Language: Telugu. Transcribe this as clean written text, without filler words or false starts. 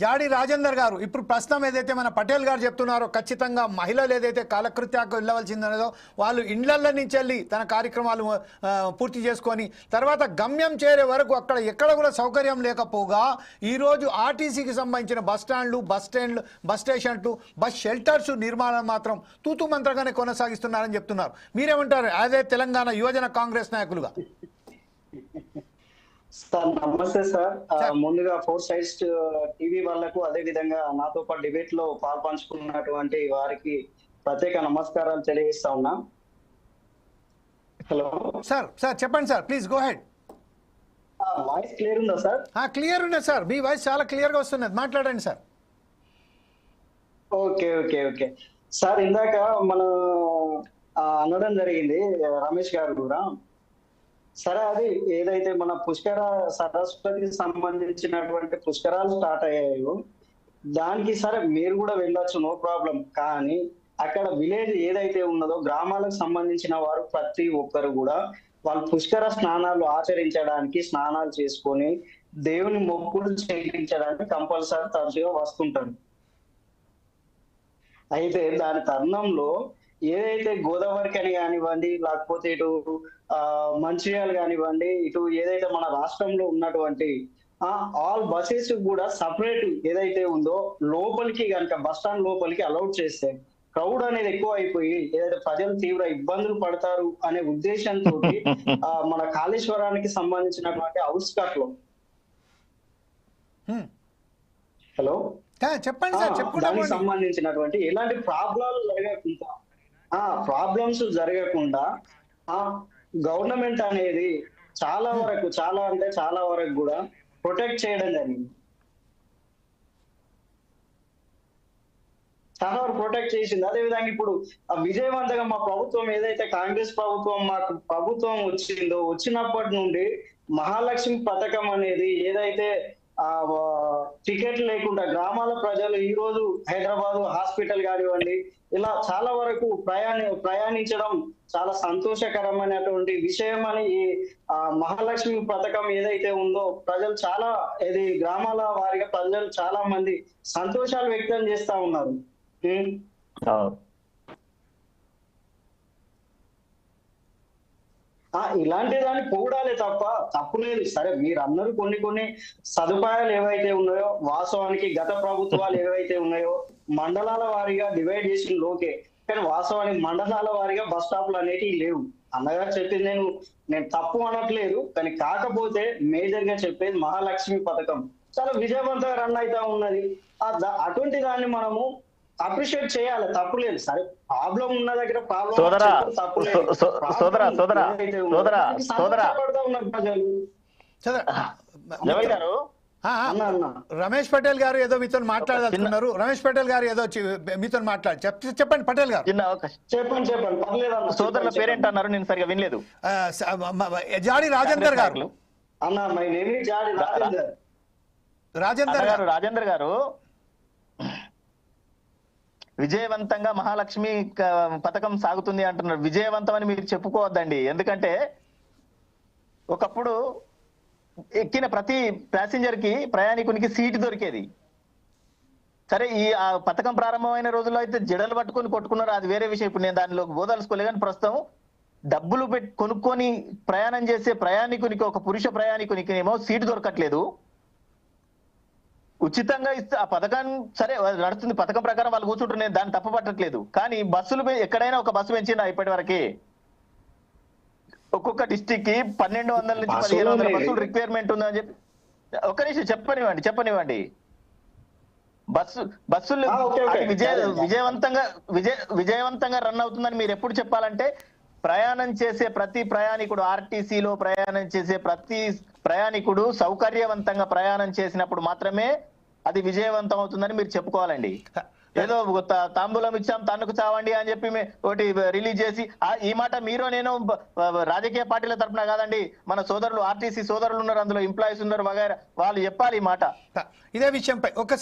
జాడి రాజేందర్ గారు, ఇప్పుడు ప్రస్తుతం ఏదైతే మన పటేల్ గారు చెప్తున్నారో ఖచ్చితంగా మహిళలు ఏదైతే కాలకృత్యాకు వెళ్ళవలసిందనేదో వాళ్ళు ఇండ్ల నుంచి వెళ్ళి తన కార్యక్రమాలు పూర్తి చేసుకొని తర్వాత గమ్యం చేరే వరకు అక్కడ ఎక్కడ కూడా సౌకర్యం లేకపోగా ఈరోజు ఆర్టీసీకి సంబంధించిన బస్ స్టాండ్లు, బస్ స్టేషన్లు, బస్ షెల్టర్స్ నిర్మాణం మాత్రం తూతు మంత్రంగానే కొనసాగిస్తున్నారని చెప్తున్నారు. మీరేమంటారు అదే తెలంగాణ యువజన కాంగ్రెస్ నాయకులుగా? సార్ నమస్తే సార్. ముందుగా ఫోర్ సైడ్స్ టీవీ వాళ్లకు అదే విధంగా నాతో పాటు డిబేట్ లో పాల్పంచుకున్నటువంటి వారికి ప్రత్యేక నమస్కారాలు తెలియజేస్తా ఉన్నా. హలో సార్, చెప్పండి sir, please go head. Voice clear ఉందా సార్? క్లియర్ ఉన్నది సార్, మీ వాయిస్ చాలా క్లియర్ గా వస్తున్నది, మాట్లాడండి sir. Okay okay okay sir, ఇందాక మనం అనడం జరిగింది రమేష్ గారు కూడా. సరే, అది ఏదైతే మన పుష్కర సరస్వతికి సంబంధించినటువంటి పుష్కరాలు స్టార్ట్ అయ్యాయో దానికి సరే మీరు కూడా వెళ్ళొచ్చు, నో ప్రాబ్లం. కానీ అక్కడ విలేజ్ ఏదైతే ఉన్నదో గ్రామాలకు సంబంధించిన వారు ప్రతి ఒక్కరు కూడా వాళ్ళు పుష్కర స్నానాలు ఆచరించడానికి, స్నానాలు చేసుకొని దేవుని మొక్కులు చెల్లించడానికి కంపల్సరీ తరచుగా వస్తుంటారు. అయితే దాని తరుణంలో ఏదైతే గోదావరికి అని కానివ్వండి, లేకపోతే ఇటు మంచిర్యాల కానివ్వండి, ఇటు ఏదైతే మన రాష్ట్రంలో ఉన్నటువంటి ఆల్ బసెస్ కూడా సపరేట్ ఏదైతే ఉందో లోపలికి కనుక బస్ స్టాండ్ లోపలికి అలౌట్ చేస్తే క్రౌడ్ అనేది ఎక్కువ అయిపోయి ఏదైతే ప్రజలు తీవ్ర ఇబ్బందులు పడతారు అనే ఉద్దేశంతో మన కాళేశ్వరానికి సంబంధించినటువంటి అవుట్స్కట్ లో హలో చెప్పండి సార్, దానికి సంబంధించినటువంటి ఎలాంటి ప్రాబ్లమ్స్ జరగకుండా గవర్నమెంట్ అనేది చాలా వరకు కూడా ప్రొటెక్ట్ చేయడం జరిగింది. చాలా వరకు ప్రొటెక్ట్ చేసింది. అదేవిధంగా ఇప్పుడు విజయవంతంగా మా ప్రభుత్వం ఏదైతే కాంగ్రెస్ ప్రభుత్వం మాకు ప్రభుత్వం వచ్చినప్పటి నుండి మహాలక్ష్మి పథకం అనేది ఏదైతే టికెట్ లేకుండా గ్రామాల ప్రజలు ఈ రోజు హైదరాబాద్ హాస్పిటల్ కానివ్వండి ఇలా చాలా వరకు ప్రయాణించడం చాలా సంతోషకరమైనటువంటి విషయం అని ఈ మహాలక్ష్మి పథకం ఏదైతే ఉందో ప్రజలు చాలా ఇది గ్రామాల వారిగా ప్రజలు చాలా మంది సంతోషాలు వ్యక్తం చేస్తా ఉన్నారు. ఇలాంటి దాన్ని పొగడాలి తప్ప తప్పులేదు. సరే, మీరు అందరూ కొన్ని సదుపాయాలు ఏవైతే ఉన్నాయో వాస్తవానికి గత ప్రభుత్వాలు ఏవైతే ఉన్నాయో మండలాల వారీగా డివైడ్ చేసిన లోకే, కానీ వాస్తవానికి మండలాల వారీగా బస్ స్టాప్లు అనేటివి లేవు. అన్నగారు చెప్పింది నేను తప్పు అనట్లేదు, కానీ కాకపోతే మేజర్ గా చెప్పేది మహాలక్ష్మి పథకం చాలా విజయవంతంగా రన్ అవుతా ఉన్నది. అటువంటి దాన్ని మనము అప్రిషియేట్ చేయాలి, తప్పులేదు. సరే, ప్రాబ్లం ఉన్న దగ్గర రమేష్ పటేల్ గారు ఏదో మీతో మాట్లాడదలుచుకున్నారు. రమేష్ పటేల్ గారు ఏదో మీతో చెప్పండి పటేల్ గారు. చెప్పండి. సోదరుల పేరేంట అన్నారు, నేను సరిగా వినలేదు. జాడి రాజేందర్ గారు. రాజేందర్ గారు విజయవంతంగా మహాలక్ష్మి పథకం సాగుతుంది అంటున్నారు. విజయవంతం అని మీరు చెప్పుకోవద్దండి. ఎందుకంటే ఒకప్పుడు ఎక్కిన ప్రతి ప్యాసింజర్ కి, ప్రయాణికునికి సీటు దొరికేది. సరే, ఈ పథకం ప్రారంభమైన రోజుల్లో అయితే జడలు పట్టుకొని కొట్టుకున్నారు, అది వేరే విషయం. ఇప్పుడు నేను దానిలో బోదలుసుకోలే. కానీ ప్రస్తుతం డబ్బులు కొనుక్కొని ప్రయాణం చేసే ప్రయాణికునికి, ఒక పురుష ప్రయాణికునికి ఏమో సీటు దొరకట్లేదు. ఉచితంగా ఇస్తే ఆ పథకం సరే నడుస్తుంది, పథకం ప్రకారం వాళ్ళు కూర్చుంటారు, నేను దాన్ని తప్పపట్టట్లేదు. కానీ బస్సులు ఎక్కడైనా ఒక బస్సు పెంచిందా ఇప్పటి వరకే? ఒక్కొక్క డిస్టిక్ కి 1200 నుంచి 1500 బస్సులు రిక్వైర్మెంట్ ఉందని చెప్పి ఒక్క నిమిషం చెప్పనివ్వండి. బస్సులు విజయవంతంగా రన్ అవుతుందని మీరు ఎప్పుడు చెప్పాలంటే, ప్రయాణం చేసే ప్రతి ప్రయాణికుడు, ఆర్టీసీలో ప్రయాణం చేసే ప్రతి ప్రయాణికుడు సౌకర్యవంతంగా ప్రయాణం చేసినప్పుడు మాత్రమే అది విజయవంతం అవుతుందని మీరు చెప్పుకోవాలండి. ఏదో తాంబూలం ఇచ్చాం తన్నుకు చావండి అని చెప్పి ఒకటి రిలీజ్ చేసి, ఈ మాట మీరు నేను రాజకీయ పార్టీల తరఫున కాదండి, మన సోదరులు ఆర్టీసీ సోదరులు ఉన్నారు, అందులో ఎంప్లాయీస్ ఉన్నారు వగైరా, వాళ్ళు చెప్పాలి ఈ మాట. ఇదే విషయంపై ఒక